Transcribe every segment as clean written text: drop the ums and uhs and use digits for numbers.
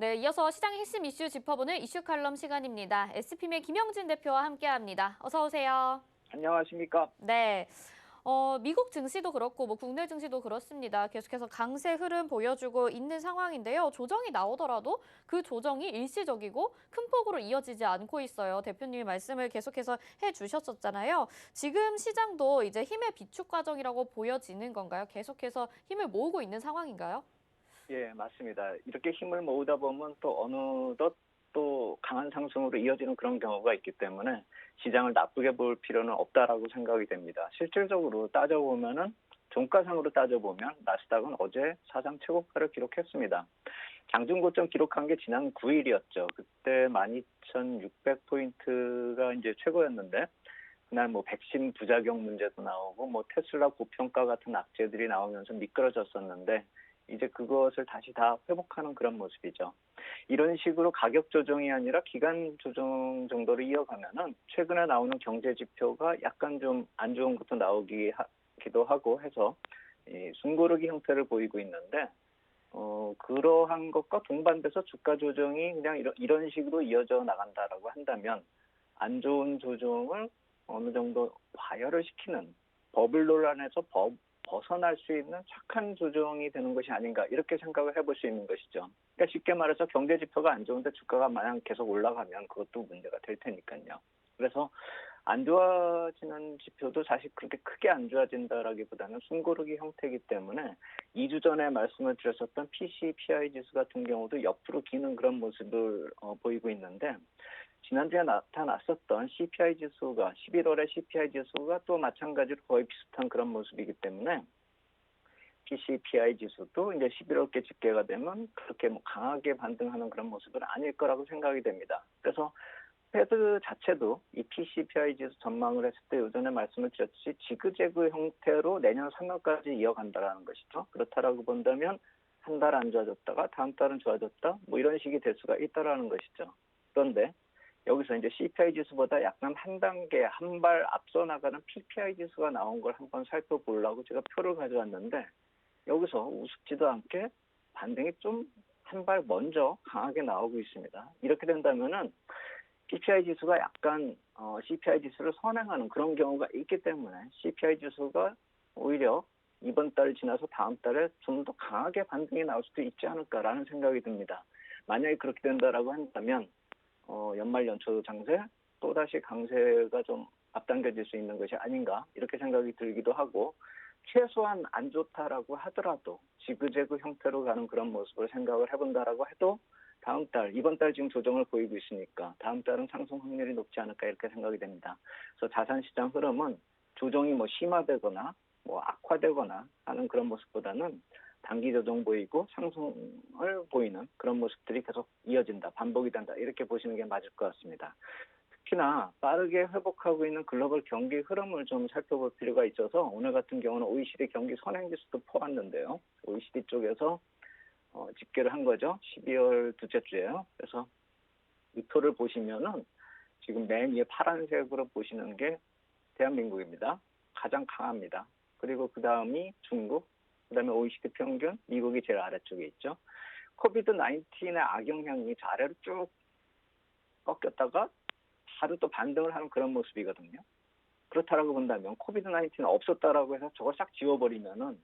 네, 이어서 시장의 핵심 이슈 짚어보는 이슈 칼럼 시간입니다. SPM의 김영진 대표와 함께합니다. 어서 오세요. 안녕하십니까? 네, 미국 증시도 그렇고 뭐 국내 증시도 그렇습니다. 계속해서 강세 흐름 보여주고 있는 상황인데요. 조정이 나오더라도 그 조정이 일시적이고 큰 폭으로 이어지지 않고 있어요. 대표님이 말씀을 계속해서 해주셨었잖아요. 지금 시장도 이제 힘의 비축 과정이라고 보여지는 건가요? 계속해서 힘을 모으고 있는 상황인가요? 예, 맞습니다. 이렇게 힘을 모으다 보면 또 어느덧 또 강한 상승으로 이어지는 그런 경우가 있기 때문에 시장을 나쁘게 볼 필요는 없다라고 생각이 됩니다. 실질적으로 따져보면은 종가상으로 따져보면 나스닥은 어제 사상 최고가를 기록했습니다. 장중 고점 기록한 게 지난 9일이었죠. 그때 12,600포인트가 이제 최고였는데 그날 뭐 백신 부작용 문제도 나오고 뭐 테슬라 고평가 같은 악재들이 나오면서 미끄러졌었는데 이제 그것을 다시 다 회복하는 그런 모습이죠. 이런 식으로 가격 조정이 아니라 기간 조정 정도로 이어가면은 최근에 나오는 경제 지표가 약간 좀 안 좋은 것도 나오기도 하고 해서 이 숨고르기 형태를 보이고 있는데 그러한 것과 동반돼서 주가 조정이 그냥 이런 식으로 이어져 나간다라고 한다면 안 좋은 조정을 어느 정도 과열을 시키는 버블 논란에서 벗어날 수 있는 착한 조정이 되는 것이 아닌가 이렇게 생각을 해볼 수 있는 것이죠. 그러니까 쉽게 말해서 경제 지표가 안 좋은데 주가가 마냥 계속 올라가면 그것도 문제가 될 테니까요. 그래서 안 좋아지는 지표도 사실 그렇게 크게 안 좋아진다라기보다는 숨고르기 형태이기 때문에 2주 전에 말씀을 드렸었던 PCPI 지수 같은 경우도 옆으로 기는 그런 모습을 보이고 있는데 지난주에 나타났었던 CPI 지수가 11월에 CPI 지수가 또 마찬가지로 거의 비슷한 그런 모습이기 때문에 PCPI 지수도 이제 11월께 집계가 되면 그렇게 뭐 강하게 반등하는 그런 모습은 아닐 거라고 생각이 됩니다. 그래서 패드 자체도 이 PCPI 지수 전망을 했을 때 예전에 말씀을 드렸듯이 지그재그 형태로 내년 3월까지 이어간다라는 것이죠. 그렇다라고 본다면 한 달 안 좋아졌다가 다음 달은 좋아졌다 뭐 이런 식이 될 수가 있다라는 것이죠. 그런데 여기서 이제 CPI 지수보다 약간 한 단계 한 발 앞서 나가는 PPI 지수가 나온 걸 한번 살펴보려고 제가 표를 가져왔는데 여기서 우습지도 않게 반등이 좀 한 발 먼저 강하게 나오고 있습니다. 이렇게 된다면은 PPI 지수가 약간 CPI 지수를 선행하는 그런 경우가 있기 때문에 CPI 지수가 오히려 이번 달 지나서 다음 달에 좀 더 강하게 반등이 나올 수도 있지 않을까라는 생각이 듭니다. 만약에 그렇게 된다라고 한다면 연말 연초 장세 또다시 강세가 좀 앞당겨질 수 있는 것이 아닌가 이렇게 생각이 들기도 하고 최소한 안 좋다라고 하더라도 지그재그 형태로 가는 그런 모습을 생각을 해본다라고 해도 다음 달, 이번 달 지금 조정을 보이고 있으니까 다음 달은 상승 확률이 높지 않을까 이렇게 생각이 됩니다. 그래서 자산시장 흐름은 조정이 뭐 심화되거나 뭐 악화되거나 하는 그런 모습보다는 단기 조정 보이고 상승을 보이는 그런 모습들이 계속 이어진다, 반복이 된다 이렇게 보시는 게 맞을 것 같습니다. 특히나 빠르게 회복하고 있는 글로벌 경기 흐름을 좀 살펴볼 필요가 있어서 오늘 같은 경우는 OECD 경기 선행지수도 포함는데요. OECD 쪽에서 집계를 한 거죠. 12월 둘째 주에요. 그래서 이 표를 보시면은 지금 맨 위에 파란색으로 보시는 게 대한민국입니다. 가장 강합니다. 그리고 그 다음이 중국, 그 다음에 OECD 평균, 미국이 제일 아래쪽에 있죠. 코비드 19의 악영향이 저 아래로 쭉 꺾였다가 바로 또 반등을 하는 그런 모습이거든요. 그렇다라고 본다면 코비드 19는 없었다라고 해서 저걸 싹 지워버리면은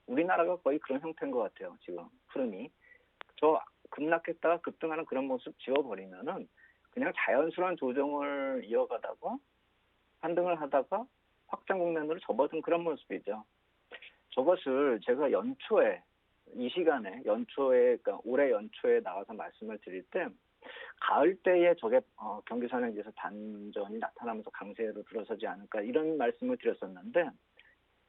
우리나라가 거의 그런 형태인 것 같아요. 지금 흐름이. 저 급락했다가 급등하는 그런 모습 지워버리면은 그냥 자연스러운 조정을 이어가다가 반등을 하다가 확장 국면으로 접어든 그런 모습이죠. 저것을 제가 연초에 이 시간에 연초에 그러니까 올해 연초에 나와서 말씀을 드릴 때 가을 때에 저게 경기 선행지에서 반전이 나타나면서 강세로 들어서지 않을까 이런 말씀을 드렸었는데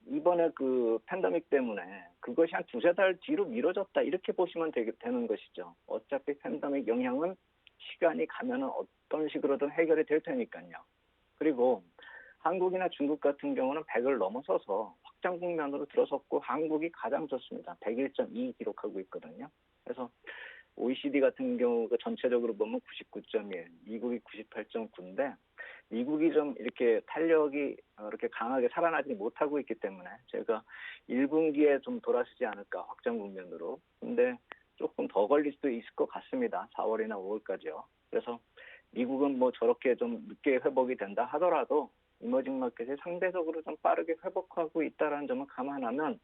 이번에 그 팬데믹 때문에 그것이 한 두세 달 뒤로 미뤄졌다 이렇게 보시면 되는 것이죠. 어차피 팬데믹 영향은 시간이 가면은 어떤 식으로든 해결이 될 테니까요. 그리고 한국이나 중국 같은 경우는 100을 넘어서서 확장 국면으로 들어섰고 한국이 가장 좋습니다. 101.2 기록하고 있거든요. 그래서 OECD 같은 경우 전체적으로 보면 99.1, 미국이 98.9인데 미국이 좀 이렇게 탄력이 이렇게 강하게 살아나지 못하고 있기 때문에 제가 1분기에 좀 돌아서지 않을까 확정 국면으로. 근데 조금 더 걸릴 수도 있을 것 같습니다. 4월이나 5월까지요. 그래서 미국은 뭐 저렇게 좀 늦게 회복이 된다 하더라도 이머징 마켓이 상대적으로 좀 빠르게 회복하고 있다는 점을 감안하면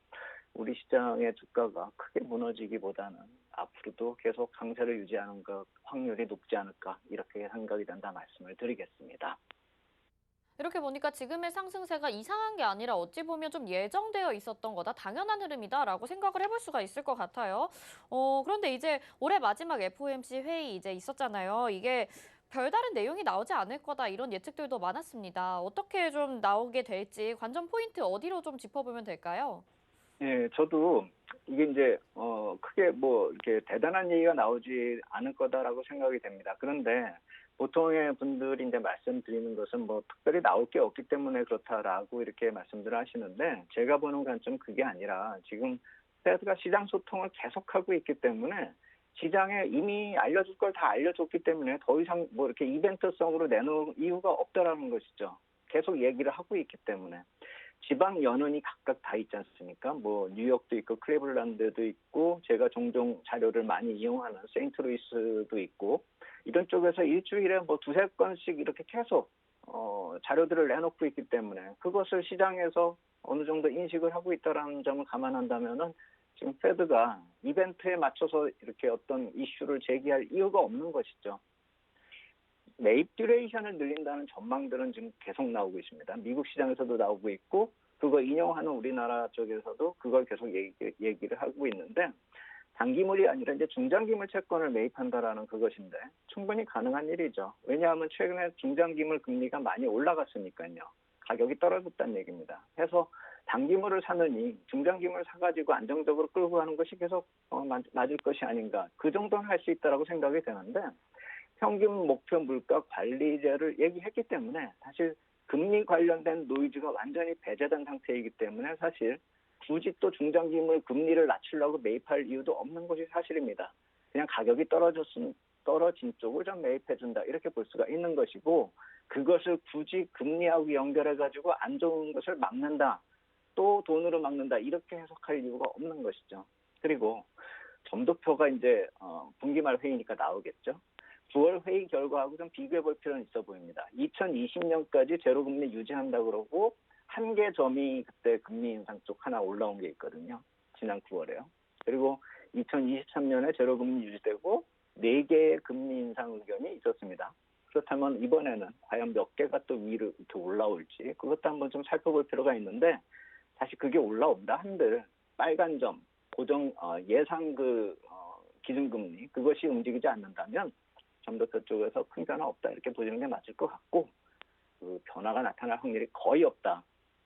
우리 시장의 주가가 크게 무너지기보다는 앞으로도 계속 강세를 유지하는 것 확률이 높지 않을까 이렇게 생각이 된다 말씀을 드리겠습니다. 이렇게 보니까 지금의 상승세가 이상한 게 아니라 어찌 보면 좀 예정되어 있었던 거다, 당연한 흐름이다라고 생각을 해볼 수가 있을 것 같아요. 그런데 이제 올해 마지막 FOMC 회의 이제 있었잖아요. 이게 별다른 내용이 나오지 않을 거다 이런 예측들도 많았습니다. 어떻게 좀 나오게 될지 관전 포인트 어디로 좀 짚어보면 될까요? 예, 저도 이게 이제 크게 뭐 이렇게 대단한 얘기가 나오지 않을 거다라고 생각이 됩니다. 그런데 보통의 분들이 이제 말씀드리는 것은 뭐 특별히 나올 게 없기 때문에 그렇다라고 이렇게 말씀들을 하시는데 제가 보는 관점은 그게 아니라 지금 페드가 시장 소통을 계속하고 있기 때문에 시장에 이미 알려줄 걸 다 알려줬기 때문에 더 이상 뭐 이렇게 이벤트성으로 내놓을 이유가 없다라는 것이죠. 계속 얘기를 하고 있기 때문에. 지방 연원이 각각 다 있지 않습니까? 뭐 뉴욕도 있고 클리블랜드도 있고 제가 종종 자료를 많이 이용하는 세인트루이스도 있고 이런 쪽에서 일주일에 뭐 두세 건씩 이렇게 계속 자료들을 내놓고 있기 때문에 그것을 시장에서 어느 정도 인식을 하고 있다는 점을 감안한다면은 지금 페드가 이벤트에 맞춰서 이렇게 어떤 이슈를 제기할 이유가 없는 것이죠. 매입 듀레이션을 늘린다는 전망들은 지금 계속 나오고 있습니다. 미국 시장에서도 나오고 있고 그거 인용하는 우리나라 쪽에서도 그걸 계속 얘기를 하고 있는데 단기물이 아니라 이제 중장기물 채권을 매입한다라는 그것인데 충분히 가능한 일이죠. 왜냐하면 최근에 중장기물 금리가 많이 올라갔으니까요. 가격이 떨어졌다는 얘기입니다. 해서 단기물을 사느니 중장기물을 사가지고 안정적으로 끌고 가는 것이 계속 맞을 것이 아닌가. 그 정도는 할 수 있다라고 생각이 되는데 평균 목표 물가 관리제를 얘기했기 때문에 사실 금리 관련된 노이즈가 완전히 배제된 상태이기 때문에 사실 굳이 또 중장기물 금리를 낮추려고 매입할 이유도 없는 것이 사실입니다. 그냥 가격이 떨어진 쪽을 좀 매입해준다 이렇게 볼 수가 있는 것이고 그것을 굳이 금리하고 연결해가지고 안 좋은 것을 막는다 또 돈으로 막는다 이렇게 해석할 이유가 없는 것이죠. 그리고 점도표가 이제 분기말 회의니까 나오겠죠. 9월 회의 결과하고 좀 비교해 볼 필요는 있어 보입니다. 2020년까지 제로금리 유지한다 그러고 한 개 점이 그때 금리 인상 쪽 하나 올라온 게 있거든요. 지난 9월에요. 그리고 2023년에 제로금리 유지되고 4개의 금리 인상 의견이 있었습니다. 그렇다면 이번에는 과연 몇 개가 또 위로 이렇게 올라올지 그것도 한번 좀 살펴볼 필요가 있는데 다시 그게 올라온다 한들 빨간 점 고정 예상 기준금리 그것이 움직이지 않는다면 점도표 쪽에서 큰 변화 없다 이렇게 보시는 게 맞을 것 같고 그 변화가 나타날 확률이 거의 없다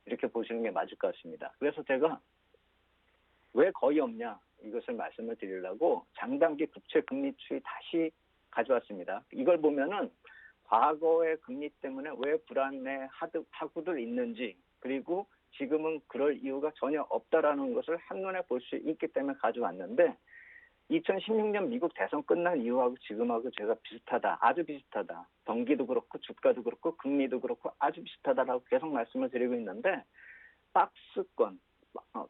이렇게 보시는 게 맞을 것 같습니다. 그래서 제가 왜 거의 없냐 이것을 말씀을 드리려고 장단기 국채 금리 추이 다시 가져왔습니다. 이걸 보면은 과거의 금리 때문에 왜 불안해하고들 있는지 그리고 지금은 그럴 이유가 전혀 없다라는 것을 한눈에 볼 수 있기 때문에 가져왔는데 2016년 미국 대선 끝난 이후하고 지금하고 제가 비슷하다. 아주 비슷하다. 경기도 그렇고 주가도 그렇고 금리도 그렇고 아주 비슷하다라고 계속 말씀을 드리고 있는데 박스권,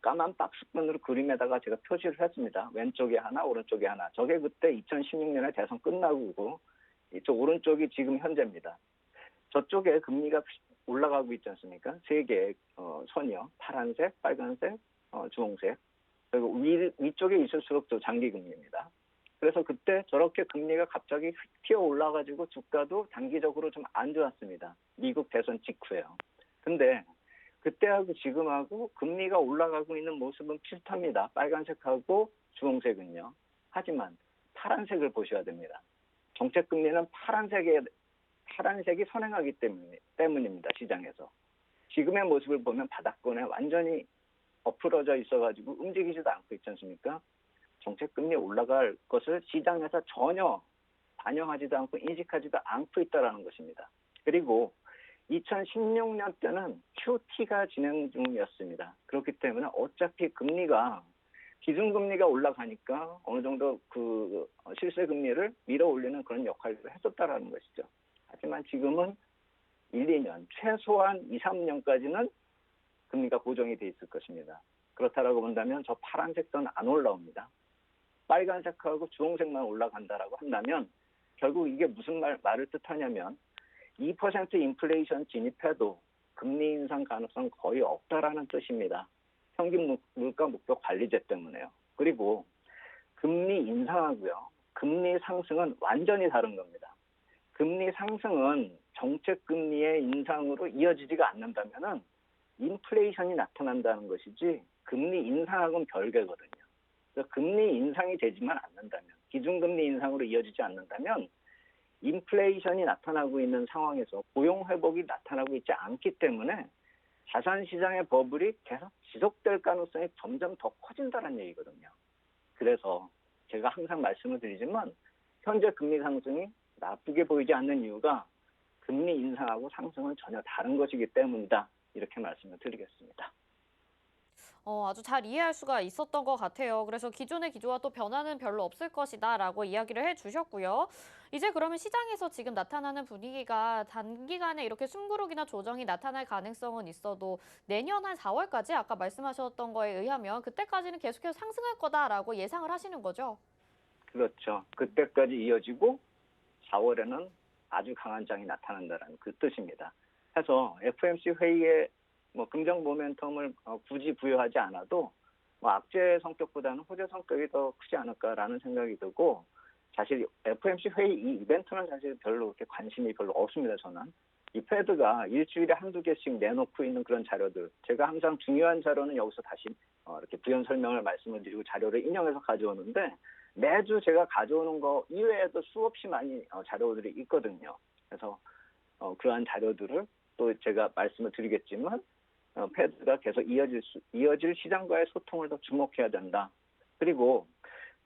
까만 박스권으로 그림에다가 제가 표시를 했습니다. 왼쪽에 하나, 오른쪽에 하나. 저게 그때 2016년에 대선 끝나고 이쪽 오른쪽이 지금 현재입니다. 저쪽에 금리가 올라가고 있지 않습니까? 세 개의 선이요. 파란색, 빨간색, 주홍색. 그리고 위쪽에 있을수록 또 장기 금리입니다. 그래서 그때 저렇게 금리가 갑자기 휙 튀어 올라가지고 주가도 단기적으로 좀 안 좋았습니다. 미국 대선 직후에요. 근데 그때하고 지금하고 금리가 올라가고 있는 모습은 비슷합니다. 빨간색하고 주홍색은요. 하지만 파란색을 보셔야 됩니다. 정책 금리는 파란색이 선행하기 때문입니다. 시장에서. 지금의 모습을 보면 바닥권에 완전히 엎으러져 있어가지고 움직이지도 않고 있지 않습니까? 정책금리 올라갈 것을 시장에서 전혀 반영하지도 않고 인식하지도 않고 있다는 것입니다. 그리고 2016년 때는 QT가 진행 중이었습니다. 그렇기 때문에 어차피 금리가 기준금리가 올라가니까 어느 정도 그 실세금리를 밀어올리는 그런 역할을 했었다라는 것이죠. 하지만 지금은 1, 2년, 최소한 2, 3년까지는 금리가 고정이 돼 있을 것입니다. 그렇다라고 본다면 저 파란색 선은 안 올라옵니다. 빨간색하고 주홍색만 올라간다라고 한다면 결국 이게 무슨 말을 뜻하냐면 2% 인플레이션 진입해도 금리 인상 가능성 거의 없다라는 뜻입니다. 평균 물가 목표 관리제 때문에요. 그리고 금리 인상하고요. 금리 상승은 완전히 다른 겁니다. 금리 상승은 정책 금리의 인상으로 이어지지가 않는다면은 인플레이션이 나타난다는 것이지 금리 인상하고는 별개거든요. 그래서 금리 인상이 되지만 않는다면, 기준금리 인상으로 이어지지 않는다면 인플레이션이 나타나고 있는 상황에서 고용 회복이 나타나고 있지 않기 때문에 자산시장의 버블이 계속 지속될 가능성이 점점 더 커진다는 얘기거든요. 그래서 제가 항상 말씀을 드리지만 현재 금리 상승이 나쁘게 보이지 않는 이유가 금리 인상하고 상승은 전혀 다른 것이기 때문이다. 이렇게 말씀을 드리겠습니다. 아주 잘 이해할 수가 있었던 것 같아요. 그래서 기존의 기조와 또 변화는 별로 없을 것이다라고 이야기를 해주셨고요. 이제 그러면 시장에서 지금 나타나는 분위기가 단기간에 이렇게 숨고르기나 조정이 나타날 가능성은 있어도 내년 한 4월까지 아까 말씀하셨던 거에 의하면 그때까지는 계속해서 상승할 거다라고 예상을 하시는 거죠? 그렇죠. 그때까지 이어지고 4월에는 아주 강한 장이 나타난다는 그 뜻입니다. 해서 FOMC 회의에 긍정 모멘텀을 굳이 부여하지 않아도 악재 성격보다는 호재 성격이 더 크지 않을까라는 생각이 들고, 사실 FOMC 회의 이 이벤트는 사실 별로 그렇게 관심이 별로 없습니다. 저는 이 패드가 일주일에 한두 개씩 내놓고 있는 그런 자료들, 제가 항상 중요한 자료는 여기서 다시 이렇게 부연 설명을 말씀을 드리고 자료를 인용해서 가져오는데, 매주 제가 가져오는 거 이외에도 수없이 많이 자료들이 있거든요. 그래서 그러한 자료들을 또 제가 말씀을 드리겠지만 패드가 계속 이어질 시장과의 소통을 더 주목해야 된다. 그리고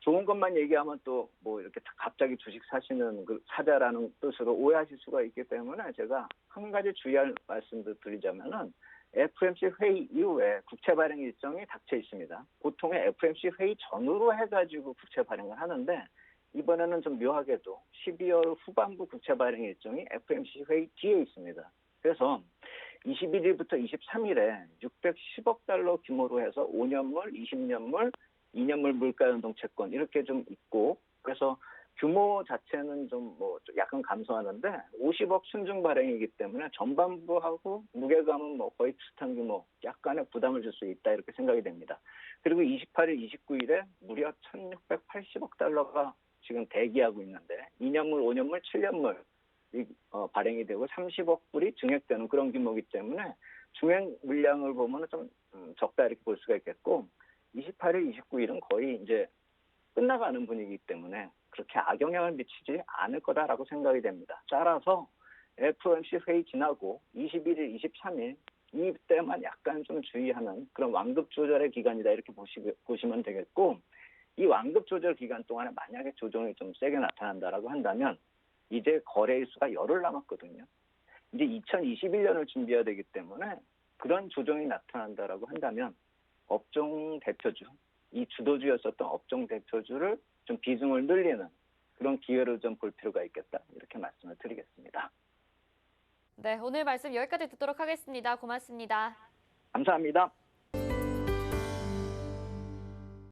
좋은 것만 얘기하면 또 이렇게 갑자기 주식 사시는 그 사자라는 뜻으로 오해하실 수가 있기 때문에 제가 한 가지 주의할 말씀도 드리자면은 FOMC 회의 이후에 국채 발행 일정이 닥쳐 있습니다. 보통의 FOMC 회의 전후로 해가지고 국채 발행을 하는데 이번에는 좀 묘하게도 12월 후반부 국채 발행 일정이 FOMC 회의 뒤에 있습니다. 그래서 21일부터 23일에 610억 달러 규모로 해서 5년물, 20년물, 2년물 물가연동 채권 이렇게 좀 있고, 그래서 규모 자체는 좀 약간 감소하는데 50억 순증 발행이기 때문에 전반부하고 무게감은 거의 비슷한 규모, 약간의 부담을 줄 수 있다 이렇게 생각이 됩니다. 그리고 28일, 29일에 무려 1,680억 달러가 지금 대기하고 있는데 2년물, 5년물, 7년물 발행이 되고 30억 불이 증액되는 그런 규모이기 때문에 증액 물량을 보면 좀 적다 이렇게 볼 수가 있겠고, 28일, 29일은 거의 이제 끝나가는 분위기이기 때문에 그렇게 악영향을 미치지 않을 거다라고 생각이 됩니다. 따라서 FOMC 회의 지나고 21일, 23일 이때만 약간 좀 주의하는 그런 완급 조절의 기간이다 이렇게 보시면 되겠고, 이 완급 조절 기간 동안에 만약에 조정이 좀 세게 나타난다라고 한다면 이제 거래일수가 열흘 남았거든요. 이제 2021년을 준비해야 되기 때문에 그런 조정이 나타난다라고 한다면 업종 대표주, 이 주도주였었던 업종 대표주를 좀 비중을 늘리는 그런 기회를 좀 볼 필요가 있겠다 이렇게 말씀을 드리겠습니다. 네, 오늘 말씀 여기까지 듣도록 하겠습니다. 고맙습니다. 감사합니다.